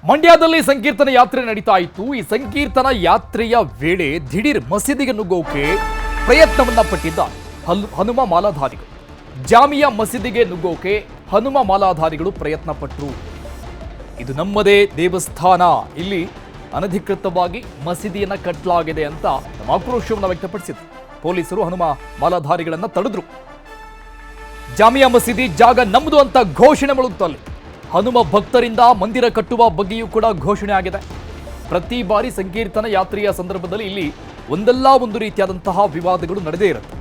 ಮಂಡ್ಯದಲ್ಲಿ ಸಂಕೀರ್ತನ ಯಾತ್ರೆ ನಡೀತಾ ಇತ್ತು. ಈ ಸಂಕೀರ್ತನ ಯಾತ್ರೆಯ ವೇಳೆ ದಿಢೀರ್ ಮಸೀದಿಗೆ ನುಗ್ಗೋಕೆ ಪ್ರಯತ್ನವನ್ನ ಪಟ್ಟಿದ್ದ ಹನುಮ ಮಾಲಾಧಾರಿಗಳು. ಜಾಮಿಯಾ ಮಸೀದಿಗೆ ನುಗ್ಗೋಕೆ ಹನುಮ ಮಾಲಾಧಾರಿಗಳು ಪ್ರಯತ್ನ ಪಟ್ಟರು. ಇದು ನಮ್ಮದೇ ದೇವಸ್ಥಾನ, ಇಲ್ಲಿ ಅನಧಿಕೃತವಾಗಿ ಮಸೀದಿಯನ್ನ ಕಟ್ಟಲಾಗಿದೆ ಅಂತ ತಮ್ಮ ಆಕ್ರೋಶವನ್ನು ವ್ಯಕ್ತಪಡಿಸಿದ್ರು. ಪೊಲೀಸರು ಹನುಮ ಮಾಲಾಧಾರಿಗಳನ್ನ ತಡೆದ್ರು. ಜಾಮಿಯಾ ಮಸೀದಿ ಜಾಗ ನಮ್ಮದು ಅಂತ ಘೋಷಣೆ ಮಾಡುತ್ತಲ್ಲಿ ಹನುಮ ಭಕ್ತರಿಂದ ಮಂದಿರ ಕಟ್ಟುವ ಬಗ್ಗೆಯೂ ಕೂಡ ಘೋಷಣೆ ಆಗಿದೆ. ಪ್ರತಿ ಬಾರಿ ಸಂಕೀರ್ತನ ಯಾತ್ರೆಯ ಸಂದರ್ಭದಲ್ಲಿ ಇಲ್ಲಿ ಒಂದಲ್ಲ ಒಂದು ರೀತಿಯಾದಂತಹ ವಿವಾದಗಳು ನಡೆದೇ ಇರುತ್ತೆ.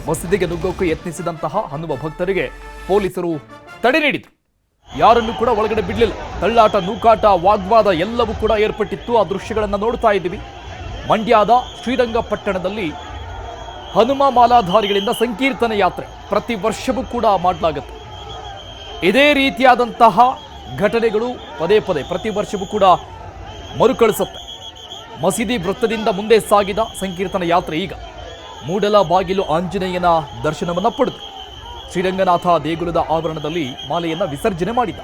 ಮಸೀದಿಗೆ ನುಗ್ಗೋಕೆ ಯತ್ನಿಸಿದಂತಹ ಹನುಮ ಭಕ್ತರಿಗೆ ಪೊಲೀಸರು ತಡೆ ನೀಡಿದ್ರು. ಯಾರನ್ನು ಕೂಡ ಒಳಗಡೆ ಬಿಡಲಿಲ್ಲ. ತಳ್ಳಾಟ, ನೂಕಾಟ, ವಾಗ್ವಾದ ಎಲ್ಲವೂ ಕೂಡ ಏರ್ಪಟ್ಟಿತ್ತು. ಆ ದೃಶ್ಯಗಳನ್ನು ನೋಡ್ತಾ ಇದ್ದೀವಿ. ಮಂಡ್ಯದ ಶ್ರೀರಂಗಪಟ್ಟಣದಲ್ಲಿ ಹನುಮ ಮಾಲಾಧಾರಿಗಳಿಂದ ಸಂಕೀರ್ತನ ಯಾತ್ರೆ ಪ್ರತಿ ವರ್ಷವೂ ಕೂಡ ಮಾಡಲಾಗುತ್ತೆ. ಇದೇ ರೀತಿಯಾದಂತಹ ಘಟನೆಗಳು ಪದೇ ಪದೇ ಪ್ರತಿ ವರ್ಷವೂ ಕೂಡ ಮರುಕಳಿಸುತ್ತೆ. ಮಸೀದಿ ವೃತ್ತದಿಂದ ಮುಂದೆ ಸಾಗಿದ ಸಂಕೀರ್ತನ ಯಾತ್ರೆ ಈಗ ಮೂಡಲ ಬಾಗಿಲು ಆಂಜನೇಯನ ದರ್ಶನವನ್ನ ಪಡೆದು ಶ್ರೀರಂಗನಾಥ ದೇಗುಲದ ಆವರಣದಲ್ಲಿ ಮಾಲೆಯನ್ನ ವಿಸರ್ಜನೆ ಮಾಡಿದ.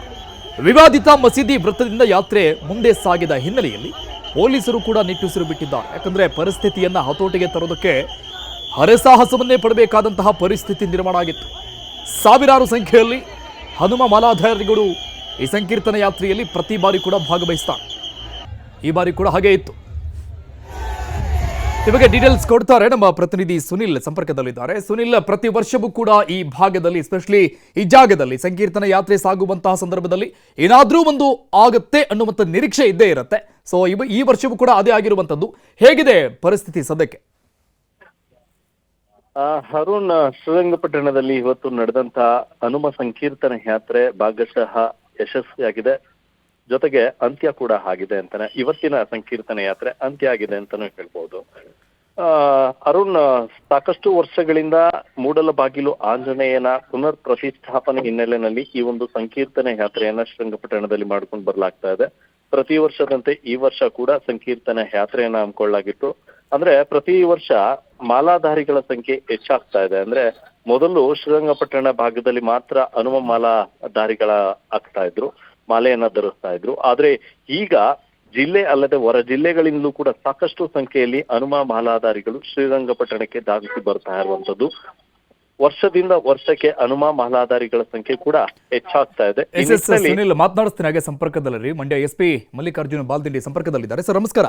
ವಿವಾದಿತ ಮಸೀದಿ ವೃತ್ತದಿಂದ ಯಾತ್ರೆ ಮುಂದೆ ಸಾಗಿದ ಹಿನ್ನೆಲೆಯಲ್ಲಿ ಪೊಲೀಸರು ಕೂಡ ನಿಟ್ಟುಸಿರು ಬಿಟ್ಟಿದ್ದಾರೆ. ಯಾಕಂದ್ರೆ ಪರಿಸ್ಥಿತಿಯನ್ನ ಹತೋಟಿಗೆ ತರೋದಕ್ಕೆ ಹರಸಾಹಸವನ್ನೇ ಪಡಬೇಕಾದಂತಹ ಪರಿಸ್ಥಿತಿ ನಿರ್ಮಾಣ ಆಗಿತ್ತು. ಸಾವಿರಾರು ಸಂಖ್ಯೆಯಲ್ಲಿ ಹನುಮ ಮಾಲಾಧಾರಿಗಳು ಈ ಸಂಕೀರ್ತನ ಯಾತ್ರೆಯಲ್ಲಿ ಪ್ರತಿ ಬಾರಿ ಕೂಡ ಭಾಗವಹಿಸ್ತಾರೆ. ಈ ಬಾರಿ ಕೂಡ ಹಾಗೆ ಇತ್ತು. ಈ ಬಗ್ಗೆ ಡೀಟೇಲ್ಸ್ ಕೊಡ್ತಾರೆ ನಮ್ಮ ಪ್ರತಿನಿಧಿ ಸುನಿಲ್ ಸಂಪರ್ಕದಲ್ಲಿದ್ದಾರೆ. ಸುನಿಲ್, ಪ್ರತಿ ವರ್ಷವೂ ಕೂಡ ಈ ಭಾಗದಲ್ಲಿ, ಎಸ್ಪೆಷಲಿ ಈ ಜಾಗದಲ್ಲಿ ಸಂಕೀರ್ತನ ಯಾತ್ರೆ ಸಾಗುವಂತಹ ಸಂದರ್ಭದಲ್ಲಿ ಏನಾದ್ರೂ ಒಂದು ಆಗುತ್ತೆ ಅನ್ನುವಂಥ ನಿರೀಕ್ಷೆ ಇದ್ದೇ ಇರುತ್ತೆ. ಸೊ ಈ ವರ್ಷವೂ ಕೂಡ ಅದೇ ಆಗಿರುವಂತದ್ದು. ಹೇಗಿದೆ ಪರಿಸ್ಥಿತಿ ಸದ್ಯಕ್ಕೆ? ಅರುಣ್, ಶ್ರೀರಂಗಪಟ್ಟಣದಲ್ಲಿ ಇವತ್ತು ನಡೆದಂತಹ ಹನುಮ ಸಂಕೀರ್ತನ ಯಾತ್ರೆ ಭಾಗಶಃ ಯಶಸ್ವಿಯಾಗಿದೆ. ಜೊತೆಗೆ ಅಂತ್ಯ ಕೂಡ ಆಗಿದೆ ಅಂತಾನೆ, ಇವತ್ತಿನ ಸಂಕೀರ್ತನ ಯಾತ್ರೆ ಅಂತ್ಯ ಆಗಿದೆ ಅಂತಾನು ಹೇಳ್ಬಹುದು. ಅರುಣ್, ಸಾಕಷ್ಟು ವರ್ಷಗಳಿಂದ ಮೂಡಲ ಬಾಗಿಲು ಆಂಜನೇಯನ ಪುನರ್ ಪ್ರತಿಷ್ಠಾಪನೆ ಹಿನ್ನೆಲೆಯಲ್ಲಿ ಈ ಒಂದು ಸಂಕೀರ್ತನ ಯಾತ್ರೆಯನ್ನ ಶ್ರೀರಂಗಪಟ್ಟಣದಲ್ಲಿ ಮಾಡ್ಕೊಂಡು ಬರ್ಲಾಗ್ತಾ ಇದೆ. ಪ್ರತಿ ವರ್ಷದಂತೆ ಈ ವರ್ಷ ಕೂಡ ಸಂಕೀರ್ತನ ಯಾತ್ರೆಯನ್ನ ಹಮ್ಮಿಕೊಳ್ಳಲಾಗಿತ್ತು. ಅಂದ್ರೆ ಪ್ರತಿ ವರ್ಷ ಮಾಲಾಧಾರಿಗಳ ಸಂಖ್ಯೆ ಹೆಚ್ಚಾಗ್ತಾ ಇದೆ. ಅಂದ್ರೆ ಮೊದಲು ಶ್ರೀರಂಗಪಟ್ಟಣ ಭಾಗದಲ್ಲಿ ಮಾತ್ರ ಹನುಮ ಮಾಲಾಧಾರಿಗಳ ಆಗ್ತಾ ಇದ್ರು, ಮಾಲೆಯನ್ನ ಧರಿಸ್ತಾ ಇದ್ರು. ಆದ್ರೆ ಈಗ ಜಿಲ್ಲೆ ಅಲ್ಲದೆ ಹೊರ ಜಿಲ್ಲೆಗಳಿಂದಲೂ ಕೂಡ ಸಾಕಷ್ಟು ಸಂಖ್ಯೆಯಲ್ಲಿ ಹನುಮ ಮಾಲಾಧಾರಿಗಳು ಶ್ರೀರಂಗಪಟ್ಟಣಕ್ಕೆ ಧಾವಿಸಿ ಬರ್ತಾ ಇರುವಂತದ್ದು. ವರ್ಷದಿಂದ ವರ್ಷಕ್ಕೆ ಹನುಮ ಮಾಲಾಧಾರಿಗಳ ಸಂಖ್ಯೆ ಕೂಡ ಹೆಚ್ಚಾಗ್ತಾ ಇದೆ. ಸುನಿಲ್ ಮಾತನಾಡಿಸ್ತೀನಿ ಹಾಗೆ ಸಂಪರ್ಕದಲ್ಲಿ ಮಂಡ್ಯ SP ಮಲ್ಲಿಕಾರ್ಜುನ ಬಾಲ್ದಿಂಡಿ ಸಂಪರ್ಕದಲ್ಲಿದ್ದಾರೆ. ಸರ್ ನಮಸ್ಕಾರ.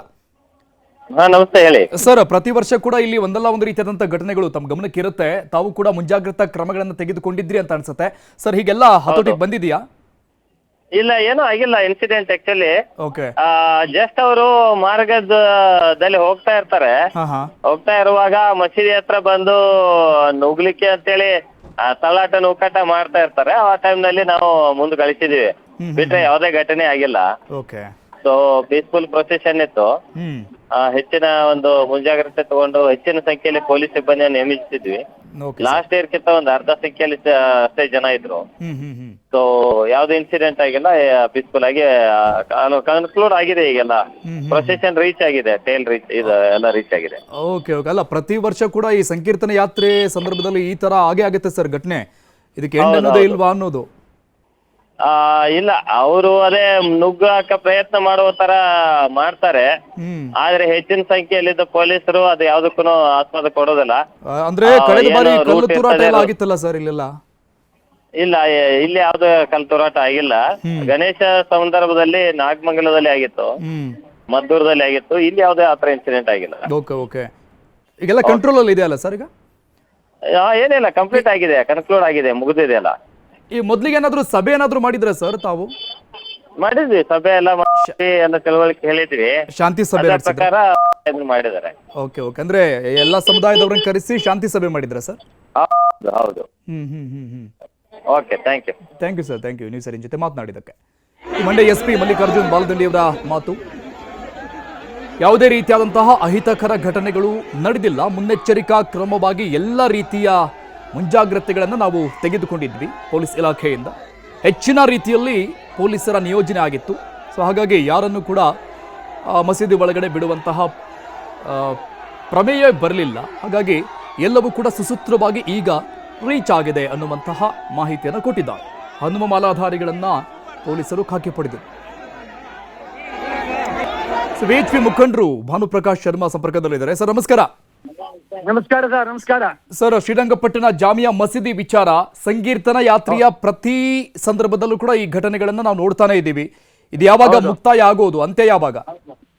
ನಮಸ್ತೆ, ಹೇಳಿ ಸರ್. ಪ್ರತಿ ವರ್ಷ ಕೂಡ ಇಲ್ಲಿ ಒಂದಲ್ಲ ಒಂದು ರೀತಿಯಾದಂತಹ ಘಟನೆಗಳು ತಮ್ಮ ಗಮನಕ್ಕೆ ಇರುತ್ತೆ. ತಾವು ಕೂಡ ಮುಂಜಾಗ್ರತಾ ಕ್ರಮಗಳನ್ನು ತೆಗೆದುಕೊಂಡಿದ್ರಿ ಅಂತ ಅನ್ಸುತ್ತೆ. ಸರ್, ಹೀಗೆಲ್ಲ ಹತೋಟಿಗೆ ಬಂದಿದೆಯಾ? ಇಲ್ಲ, ಏನೂ ಆಗಿಲ್ಲ ಇನ್ಸಿಡೆಂಟ್. ಆಕ್ಚುಲಿ ಓಕೆ, ಜಸ್ಟ್ ಅವರು ಮಾರ್ಗದಲ್ಲಿ ಹೋಗ್ತಾ ಇರ್ತಾರೆ. ಹೋಗ್ತಾ ಇರುವಾಗ ಮಸೀದಿ ಹತ್ರ ಬಂದು ನುಗ್ಲಿಕ್ಕೆ ಅಂತೇಳಿ ತಳ್ಳಾಟ ನೂಕಾಟ ಮಾಡ್ತಾ ಇರ್ತಾರೆ. ಆ ಟೈಮ್ ನಲ್ಲಿ ನಾವು ಮುಂದೆ ಕಳಿಸಿದೀವಿ, ಬಿಟ್ರೆ ಯಾವುದೇ ಘಟನೆ ಆಗಿಲ್ಲ. ಓಕೆ. ಸೊ ಪೀಸ್ಫುಲ್ ಪ್ರೊಸೆಷನ್ ಇತ್ತು. ಹೆಚ್ಚಿನ ಒಂದು ಮುಂಜಾಗ್ರತೆ ತಗೊಂಡು ಹೆಚ್ಚಿನ ಸಂಖ್ಯೆಯಲ್ಲಿ ಪೊಲೀಸ್ ಸಿಬ್ಬಂದಿಯನ್ನು ನೇಮಿಸಿದ್ವಿ. ಲಾಸ್ಟ್ ಇಯರ್ ಕಿಂತ ಒಂದು ಅರ್ಧ ಸಂಖ್ಯೆಯಲ್ಲಿ ಅಷ್ಟೇ ಜನ ಇದ್ರು. ಸೊ ಯಾವ್ದು ಇನ್ಸಿಡೆಂಟ್ ಆಗಿಲ್ಲ, ಪೀಸ್ಫುಲ್ ಆಗಿ ಕನ್ಕ್ಲೂಡ್ ಆಗಿದೆ. ಈಗೆಲ್ಲ ಪ್ರೊಸೆಷನ್ ರೀಚ್ ಆಗಿದೆ, ಟೇಲ್ ರೀಚ್ ಇದು ಎಲ್ಲ ರೀಚ್ ಆಗಿದೆ. Okay okay. ಅಲ್ಲ, ಪ್ರತಿ ವರ್ಷ ಕೂಡ ಈ ಸಂಕೀರ್ತನ ಯಾತ್ರೆ ಸಂದರ್ಭದಲ್ಲಿ ಈ ತರ ಆಗೇ ಆಗುತ್ತೆ ಸರ್ ಘಟನೆ. ಇದಕ್ಕೆ ಎಂಡ್ ಅನ್ನೋದೇ ಇಲ್ವಾ ಅನ್ನೋದು? ಇಲ್ಲ, ಅವರು ಅದೇ ನುಗ್ಗಾಕ ಪ್ರಯತ್ನ ಮಾಡುವ ತರ ಮಾಡ್ತಾರೆ. ಆದ್ರೆ ಹೆಚ್ಚಿನ ಸಂಖ್ಯೆಯಲ್ಲಿದ್ದ ಪೊಲೀಸರು ಅದು ಯಾವ್ದಕ್ಕೂ ಆಸ್ಪದ ಕೊಡೋದಿಲ್ಲ. ಅಂದ್ರೆ ಕಳೆದ ಬಾರಿ ಕಲ್ಲು ತೂರಾಟ ಎಲ್ಲ ಆಗಿತ್ತಲ್ಲ ಸರ್ ಇಲ್ಲೆಲ್ಲ? ಇಲ್ಲ, ಇಲ್ಲಿ ಯಾವ್ದು ಕಲ್ಲು ತೂರಾಟ ಆಗಿಲ್ಲ. ಗಣೇಶ ಸಂದರ್ಭದಲ್ಲಿ ನಾಗಮಂಗಲದಲ್ಲಿ ಆಗಿತ್ತು, ಮದ್ದೂರದಲ್ಲಿ ಆಗಿತ್ತು. ಇಲ್ಲಿ ಯಾವ್ದೇ ಆತರ ಇನ್ಸಿಡೆಂಟ್ ಆಗಿಲ್ಲ. Okay okay. ಈಗೆಲ್ಲ ಕಂಟ್ರೋಲ್ ಅಲ್ಲಿ ಇದೆಯಲ್ಲ ಸರ್ ಈಗ? ಏನಿಲ್ಲ, ಕಂಪ್ಲೀಟ್ ಆಗಿದೆ, ಕನ್ಕ್ಲೂಡ್ ಆಗಿದೆ, ಮುಗಿದಿದೆ ಅಲ್ಲ. ಈ ಮೊದ್ಲಿಗೆ ಏನಾದ್ರು ಸಭೆ ಏನಾದ್ರು ಮಾಡಿದ್ರೆ ಸರ್ ತಾವು? ಮಾಡಿದ್ವಿ, ಸಭೆ ಎಲ್ಲ ಮಾಡಿ ಎಲ್ಲ ತಿಳುವಳಿಕೆ ಹೇಳಿದ್ವಿ, ಶಾಂತಿ ಸಭೆ ಪ್ರಕಾರ ಮಾಡಿದ್ದಾರೆ. Okay okay. ಅಂದ್ರೆ ಎಲ್ಲಾ ಸಮುದಾಯದವ್ರನ್ನ ಕರೆಸಿ ಶಾಂತಿ ಸಭೆ ಮಾಡಿದ್ರ ಸರ್? ಹೌದು. Okay, thank you. Thank you sir, thank you ನೀವು ಸರ್ ಜೊತೆ ಮಾತನಾಡಿದ್ದಕ್ಕೆ. ಮಂಡ್ಯ SP ಮಲ್ಲಿಕಾರ್ಜುನ್ ಬಾಲ್ದಂಡಿ ಅವರ ಮಾತು. ಯಾವುದೇ ರೀತಿಯಾದಂತಹ ಅಹಿತಕರ ಘಟನೆಗಳು ನಡೆದಿಲ್ಲ. ಮುನ್ನೆಚ್ಚರಿಕಾ ಕ್ರಮವಾಗಿ ಎಲ್ಲ ರೀತಿಯ ಮುಂಜಾಗ್ರತೆಗಳನ್ನು ನಾವು ತೆಗೆದುಕೊಂಡಿದ್ವಿ ಪೊಲೀಸ್ ಇಲಾಖೆಯಿಂದ. ಹೆಚ್ಚಿನ ರೀತಿಯಲ್ಲಿ ಪೊಲೀಸರ ನಿಯೋಜನೆ ಆಗಿತ್ತು. ಸೊ ಹಾಗಾಗಿ ಯಾರನ್ನು ಕೂಡ ಮಸೀದಿ ಒಳಗಡೆ ಬಿಡುವಂತಹ ಪ್ರಮೇಯ ಬರಲಿಲ್ಲ. ಹಾಗಾಗಿ ಎಲ್ಲವೂ ಕೂಡ ಸುಸೂತ್ರವಾಗಿ ಈಗ ರೀಚ್ ಆಗಿದೆ ಅನ್ನುವಂತಹ ಮಾಹಿತಿಯನ್ನು ಕೊಟ್ಟಿದ್ದಾರೆ. ಹನುಮ ಮಾಲಾಧಾರಿಗಳನ್ನು ಪೊಲೀಸರು ಖಾಕಿ ಪಡೆದರು. VHP ಮುಖಂಡರು ಭಾನುಪ್ರಕಾಶ್ ಶರ್ಮಾ ಸಂಪರ್ಕದಲ್ಲಿದ್ದಾರೆ. ಸರ್ ನಮಸ್ಕಾರ. ನಮಸ್ಕಾರ ಸರ್. ನಮಸ್ಕಾರ ಸರ್, ಶ್ರೀರಂಗಪಟ್ಟಣ ಜಾಮಿಯಾ ಮಸೀದಿ ವಿಚಾರ, ಸಂಕೀರ್ತನ ಯಾತ್ರೆಯ ಪ್ರತಿ ಸಂದರ್ಭದಲ್ಲೂ ಕೂಡ ಈ ಘಟನೆಗಳನ್ನ ನಾವು ನೋಡ್ತಾನೆ ಇದ್ದೀವಿ. ಇದು ಯಾವಾಗ ಮುಕ್ತಾಯ ಆಗೋದು, ಅಂತ್ಯ ಯಾವಾಗ?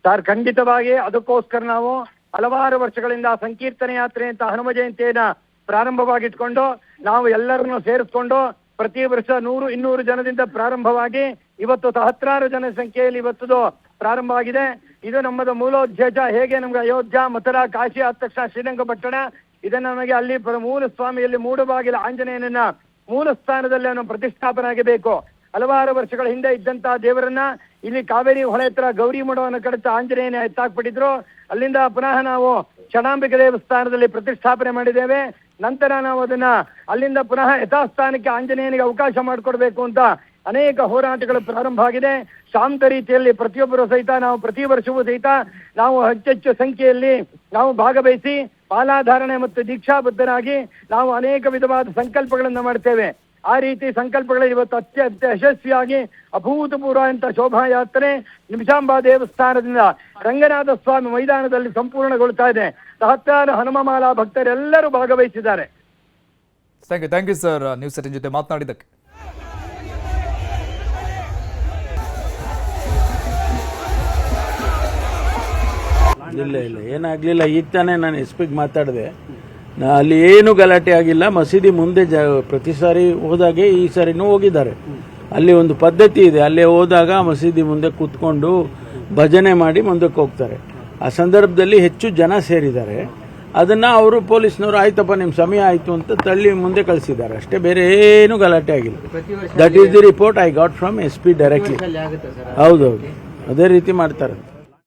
ಸರ್, ಖಂಡಿತವಾಗಿ ಅದಕ್ಕೋಸ್ಕರ ನಾವು ಹಲವಾರು ವರ್ಷಗಳಿಂದ ಸಂಕೀರ್ತನೆ ಯಾತ್ರೆ ಅಂತ ಹನುಮ ಜಯಂತಿಯನ್ನ ಪ್ರಾರಂಭವಾಗಿಟ್ಕೊಂಡು ನಾವು ಎಲ್ಲರನ್ನು ಸೇರಿಸ್ಕೊಂಡು ಪ್ರತಿ ವರ್ಷ 100-200 ಜನದಿಂದ ಪ್ರಾರಂಭವಾಗಿ ಇವತ್ತು ಸಹಸ್ರಾರು ಜನ ಸಂಖ್ಯೆಯಲ್ಲಿ ಇವತ್ತು ಪ್ರಾರಂಭ ಆಗಿದೆ. ಇದು ನಮ್ಮದು ಮೂಲೋದ್ದೇಶ. ಹೇಗೆ ನಮ್ಗೆ ಅಯೋಧ್ಯ, ಮಥುರಾ, ಕಾಶಿ ಆದ ತಕ್ಷಣ ಶ್ರೀರಂಗಪಟ್ಟಣ, ಇದನ್ನ ನಮಗೆ ಅಲ್ಲಿ ಮೂಲ ಸ್ವಾಮಿಯಲ್ಲಿ ಮೂಡಬಾಗಿಲ ಆಂಜನೇಯನನ್ನ ಮೂಲ ಸ್ಥಾನದಲ್ಲಿ ಅವನು ಪ್ರತಿಷ್ಠಾಪನೆ ಆಗಬೇಕು. ಹಲವಾರು ವರ್ಷಗಳ ಹಿಂದೆ ಇದ್ದಂತಹ ದೇವರನ್ನ ಇಲ್ಲಿ ಕಾವೇರಿ ಹೊಳೆ ಹತ್ರ ಗೌರಿ ಮಠವನ್ನು ಕಡಿತ ಆಂಜನೇಯನ ಎತ್ತಾಕ್ಬಿಟ್ಟಿದ್ರು. ಅಲ್ಲಿಂದ ಪುನಃ ನಾವು ಷಡಾಂಬಿಕೆ ದೇವಸ್ಥಾನದಲ್ಲಿ ಪ್ರತಿಷ್ಠಾಪನೆ ಮಾಡಿದ್ದೇವೆ. ನಂತರ ನಾವು ಅದನ್ನ ಅಲ್ಲಿಂದ ಪುನಃ ಯಥಾಸ್ಥಾನಕ್ಕೆ ಆಂಜನೇಯನಿಗೆ ಅವಕಾಶ ಮಾಡಿಕೊಡ್ಬೇಕು ಅಂತ ಅನೇಕ ಹೋರಾಟಗಳು ಪ್ರಾರಂಭ ಆಗಿದೆ. ಶಾಂತ ರೀತಿಯಲ್ಲಿ ಪ್ರತಿಯೊಬ್ಬರು ಸಹಿತ ನಾವು ಪ್ರತಿ ವರ್ಷವೂ ಸಹಿತ ನಾವು ಹೆಚ್ಚೆಚ್ಚು ಸಂಖ್ಯೆಯಲ್ಲಿ ನಾವು ಭಾಗವಹಿಸಿ ಮಾಲಾಧಾರಣೆ ಮತ್ತು ದೀಕ್ಷಾಬದ್ಧರಾಗಿ ನಾವು ಅನೇಕ ವಿಧವಾದ ಸಂಕಲ್ಪಗಳನ್ನು ಮಾಡ್ತೇವೆ. ಆ ರೀತಿ ಸಂಕಲ್ಪಗಳು ಇವತ್ತು ಅತ್ಯಂತ ಯಶಸ್ವಿಯಾಗಿ ಅಭೂತಪೂರ್ವ ಅಂತ ಶೋಭಾಯಾತ್ರೆ ನಿಮಿಷಾಂಬಾ ದೇವಸ್ಥಾನದಿಂದ ರಂಗನಾಥ ಸ್ವಾಮಿ ಮೈದಾನದಲ್ಲಿ ಸಂಪೂರ್ಣಗೊಳ್ತಾ ಇದೆ. ಸಹಸ್ರಾರು ಹನುಮಮಾಲಾ ಭಕ್ತರೆಲ್ಲರೂ ಭಾಗವಹಿಸಿದ್ದಾರೆ. ಥ್ಯಾಂಕ್ ಯು ಸರ್, ನ್ಯೂಸ್ 18 ಜೊತೆ ಮಾತನಾಡಿದ್ದಕ್ಕೆ. ಇಲ್ಲ ಏನಾಗಲಿಲ್ಲ. ಈಗ ತಾನೇ ನಾನು ಎಸ್ಪಿಗೆ ಮಾತಾಡಿದೆ. ಅಲ್ಲಿ ಏನು ಗಲಾಟೆ ಆಗಿಲ್ಲ. ಮಸೀದಿ ಮುಂದೆ ಪ್ರತಿ ಸಾರಿ ಹೋದಾಗೆ ಈ ಸಾರಿನೂ ಹೋಗಿದ್ದಾರೆ. ಅಲ್ಲಿ ಒಂದು ಪದ್ಧತಿ ಇದೆ. ಅಲ್ಲೇ ಹೋದಾಗ ಮಸೀದಿ ಮುಂದೆ ಕೂತ್ಕೊಂಡು ಭಜನೆ ಮಾಡಿ ಮುಂದಕ್ಕೆ ಹೋಗ್ತಾರೆ. ಆ ಸಂದರ್ಭದಲ್ಲಿ ಹೆಚ್ಚು ಜನ ಸೇರಿದ್ದಾರೆ. ಅದನ್ನ ಅವರು ಪೊಲೀಸ್ನವರು ಆಯ್ತಪ್ಪ ನಿಮ್ಮ ಸಮಯ ಆಯಿತು ಅಂತ ತಳ್ಳಿ ಮುಂದೆ ಕಳಿಸಿದ್ದಾರೆ ಅಷ್ಟೇ. ಬೇರೆ ಏನು ಗಲಾಟೆ ಆಗಿಲ್ಲ. That is the report I got from SP directly. ಹೌದೌದು, ಅದೇ ರೀತಿ ಮಾಡ್ತಾರೆ.